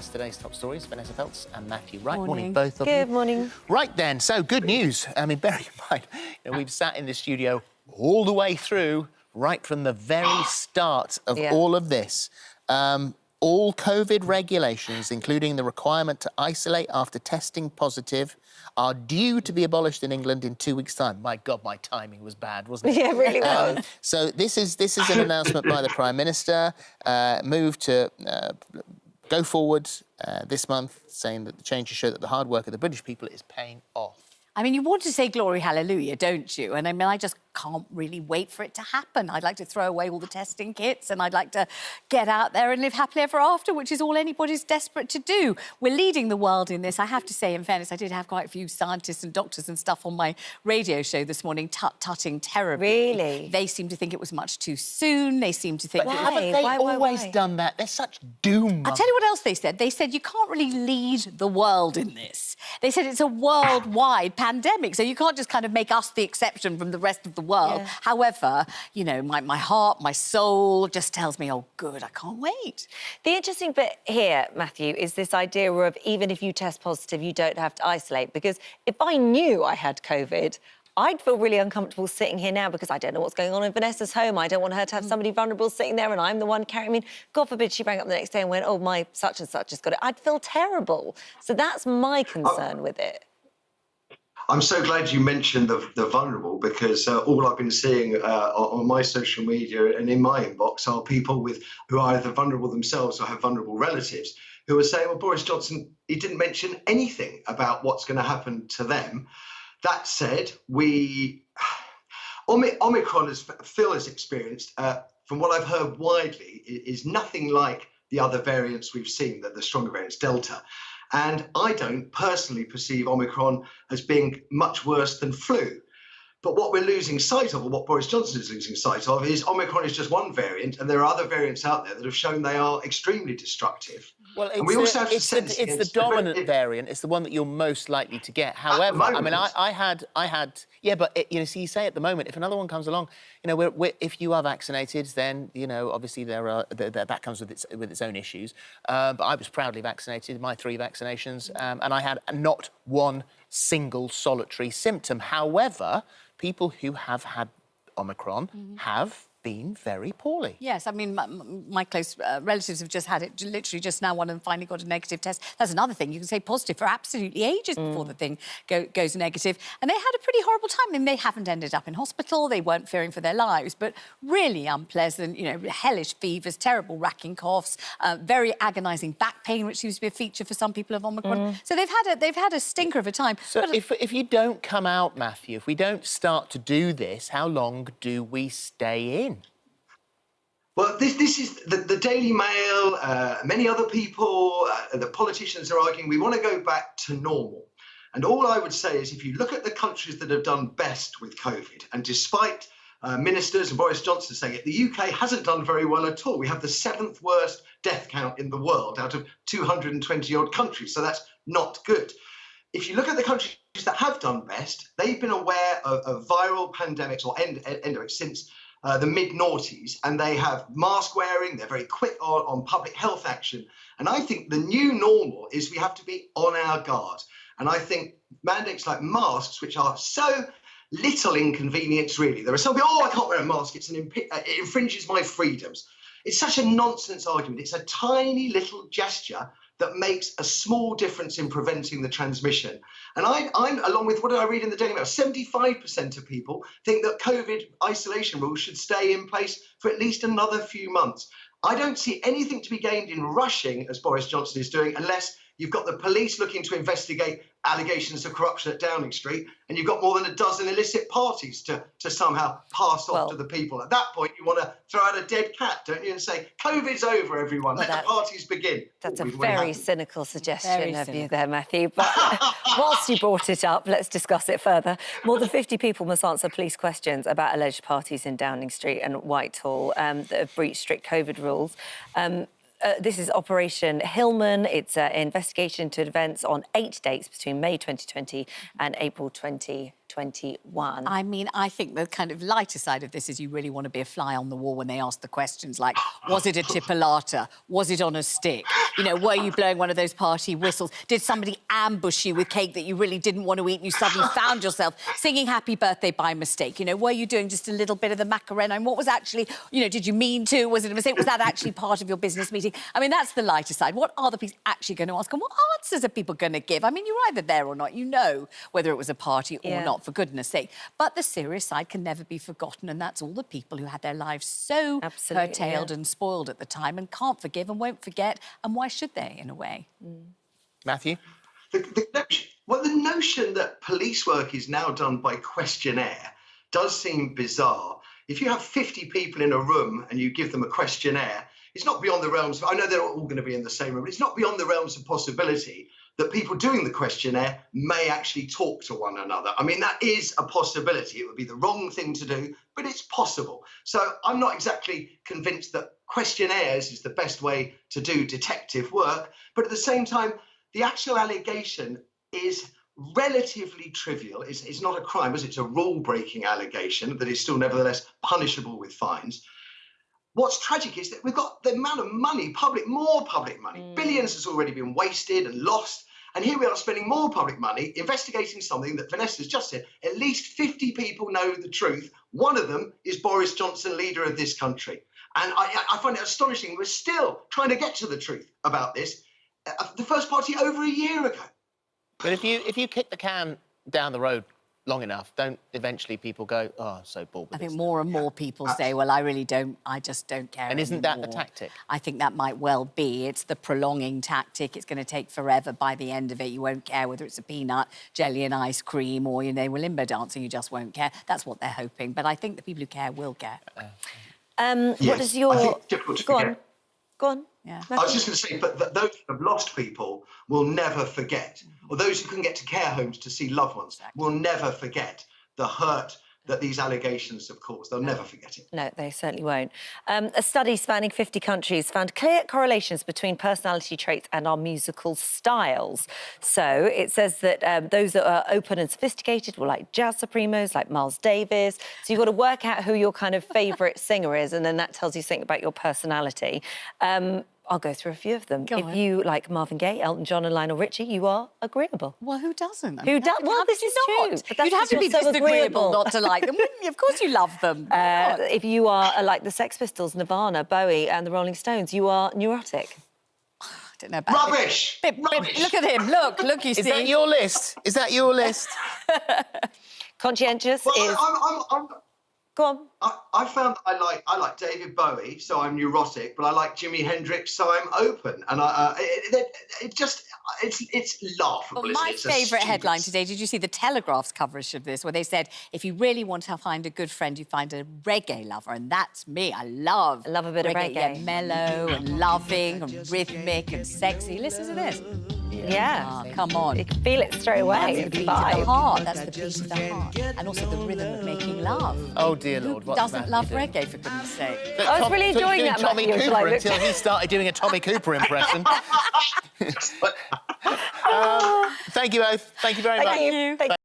discuss today's top stories. Vanessa Feltz and Matthew Wright. Morning. Both of you. Good morning. Right then, so good news. I mean, bear in mind, we've sat in this studio all the way through, right from the very start of all of this. All COVID regulations, including the requirement to isolate after testing positive, are due to be abolished in England in 2 weeks' time. My God, my timing was bad, wasn't it? Yeah, it really was. So this is an announcement by the Prime Minister, move to go forward this month, saying that the changes show that the hard work of the British people is paying off. I mean, you want to say glory hallelujah, don't you? And I mean, I just can't really wait for it to happen. I'd like to throw away all the testing kits and I'd like to get out there and live happily ever after, which is all anybody's desperate to do. We're leading the world in this. I have to say, in fairness, I did have quite a few scientists and doctors and stuff on my radio show this morning tutting terribly. Really? They seem to think it was much too soon. They seem to think... But haven't they always done that? They're such doom. I'll tell you what else they said. They said you can't really lead the world in this. They said it's a worldwide pandemic, so you can't just kind of make us the exception from the rest of the world. Yeah. However, you know, my heart, my soul just tells me, oh, good, I can't wait. The interesting bit here, Matthew, is this idea of even if you test positive, you don't have to isolate. Because if I knew I had COVID, I'd feel really uncomfortable sitting here now because I don't know what's going on in Vanessa's home. I don't want her to have somebody vulnerable sitting there and I'm the one carrying... I mean, God forbid she rang up the next day and went, oh, my such and such has got it. I'd feel terrible. So that's my concern with it. I'm so glad you mentioned the vulnerable because all I've been seeing on my social media and in my inbox are people who are either vulnerable themselves or have vulnerable relatives who are saying, well, Boris Johnson, he didn't mention anything about what's going to happen to them. That said, Omicron, as Phil has experienced, from what I've heard widely, is nothing like the other variants we've seen, the stronger variants, Delta. And I don't personally perceive Omicron as being much worse than flu. But what we're losing sight of, or what Boris Johnson is losing sight of, is Omicron is just one variant, and there are other variants out there that have shown they are extremely destructive. Well, it's the dominant variant. It's the one that you're most likely to get. However, I mean, I had, yeah, but you know, see, you say at the moment, if another one comes along, you know, if you are vaccinated, then you know, obviously that comes with its own issues. But I was proudly vaccinated, my 3 vaccinations, and I had not one single solitary symptom. However, people who have had Omicron have been very poorly. Yes, I mean, my close relatives have just had it, literally just now. One of them finally got a negative test. That's another thing. You can say positive for absolutely ages before the thing goes negative. And they had a pretty horrible time. I mean, they haven't ended up in hospital. They weren't fearing for their lives, but really unpleasant, you know, hellish fevers, terrible racking coughs, very agonising back pain, which seems to be a feature for some people of Omicron. So they've had a stinker of a time. So but if you don't come out, Matthew, if we don't start to do this, how long do we stay in? Well, this is the Daily Mail, many other people, the politicians are arguing we want to go back to normal. And all I would say is if you look at the countries that have done best with COVID, and despite ministers and Boris Johnson saying it, the UK hasn't done very well at all. We have the 7th worst death count in the world out of 220-odd countries, so that's not good. If you look at the countries that have done best, they've been aware of viral pandemics or endemics since the mid-noughties, and they have mask wearing, they're very quick on public health action. And I think the new normal is we have to be on our guard. And I think mandates like masks, which are so little inconvenience, really. There are some people, oh, I can't wear a mask, it infringes my freedoms. It's such a nonsense argument. It's a tiny little gesture that makes a small difference in preventing the transmission. And I'm along with what I read in the Daily Mail, 75% of people think that COVID isolation rules should stay in place for at least another few months. I don't see anything to be gained in rushing, as Boris Johnson is doing, unless you've got the police looking to investigate allegations of corruption at Downing Street, and you've got more than a dozen illicit parties to somehow pass off to the people. At that point, you want to throw out a dead cat, don't you, and say, COVID's over, everyone, let the parties begin. That's a very cynical suggestion of you there, Matthew. But whilst you brought it up, let's discuss it further. More than 50 people must answer police questions about alleged parties in Downing Street and Whitehall that have breached strict COVID rules. This is Operation Hillman. It's an investigation into events on 8 dates between May 2020 and April 2021. 2021. I mean, I think the kind of lighter side of this is you really want to be a fly on the wall when they ask the questions like, was it a chipolata? Was it on a stick? You know, were you blowing one of those party whistles? Did somebody ambush you with cake that you really didn't want to eat and you suddenly found yourself singing happy birthday by mistake? You know, were you doing just a little bit of the Macarena? And what was actually, you know, did you mean to? Was it a mistake? Was that actually part of your business meeting? I mean, that's the lighter side. What are the people actually going to ask? And what answers are people going to give? I mean, you're either there or not. You know whether it was a party or not, for goodness sake. But the serious side can never be forgotten, and that's all the people who had their lives so curtailed and spoiled at the time and can't forgive and won't forget. And why should they, in a way? Matthew? The notion that police work is now done by questionnaire does seem bizarre. If you have 50 people in a room and you give them a questionnaire, it's not beyond the realms of, I know they're all going to be in the same room, but it's not beyond the realms of possibility that people doing the questionnaire may actually talk to one another. I mean, that is a possibility. It would be the wrong thing to do, but it's possible. So I'm not exactly convinced that questionnaires is the best way to do detective work, but at the same time, the actual allegation is relatively trivial. It's not a crime, it's a rule-breaking allegation that is still nevertheless punishable with fines. What's tragic is that we've got the amount of money, more public money, billions has already been wasted and lost, and here we are spending more public money investigating something that Vanessa's just said. At least 50 people know the truth. One of them is Boris Johnson, leader of this country. And I find it astonishing we're still trying to get to the truth about this. The first party over a year ago. But if you kick the can down the road long enough, don't eventually people go, oh, I'm so bored with I think this. more and more people say, well, I just don't care And isn't anymore. that the tactic? I think that might well be. It's the prolonging tactic. It's going to take forever. By the end of it, you won't care whether it's a peanut, jelly and ice cream or, you know, we're limbo dancing, you just won't care. That's what they're hoping. But I think the people who care will care. Yes, what is your... I think it's difficult to forget. Go on. Yeah. I was just going to say, but those who have lost people will never forget, or those who couldn't get to care homes to see loved ones will never forget the hurt that these allegations have caused. They'll never forget it. No, they certainly won't. A study spanning 50 countries found clear correlations between personality traits and our musical styles. So it says that those that are open and sophisticated will like jazz supremos, like Miles Davis. So you've got to work out who your kind of favourite singer is, and then that tells you something about your personality. I'll go through a few of them. If you like Marvin Gaye, Elton John and Lionel Richie, you are agreeable. Well, who doesn't? I Who mean, does? Well, this is true. But that's You'd have to be so disagreeable not to like them, wouldn't you? Of course you love them. If you are like the Sex Pistols, Nirvana, Bowie and the Rolling Stones, you are neurotic. I don't know about Rubbish! Rubbish! Look at him. Look, you see. Is that your list? Is that your list? Conscientious Well, is... Go on. I found that I like David Bowie, so I'm neurotic, but I like Jimi Hendrix, so I'm open. And it's laughable. Well, my favourite headline today, did you see the Telegraph's coverage of this, where they said, if you really want to find a good friend, you find a reggae lover, and that's me. I love a bit of reggae. Yeah, mellow and loving and rhythmic and sexy. Listen to this. Yeah. Oh, come on. You can feel it straight away. That's the beat of the heart. That's the beat of the heart. And also the rhythm of making love. Oh, dear Lord. Who doesn't love reggae, for goodness sake? I was really enjoying that, Tommy Matthew, Cooper until he started doing a Tommy Cooper impression. Thank you both. Thank you very much. Thank you.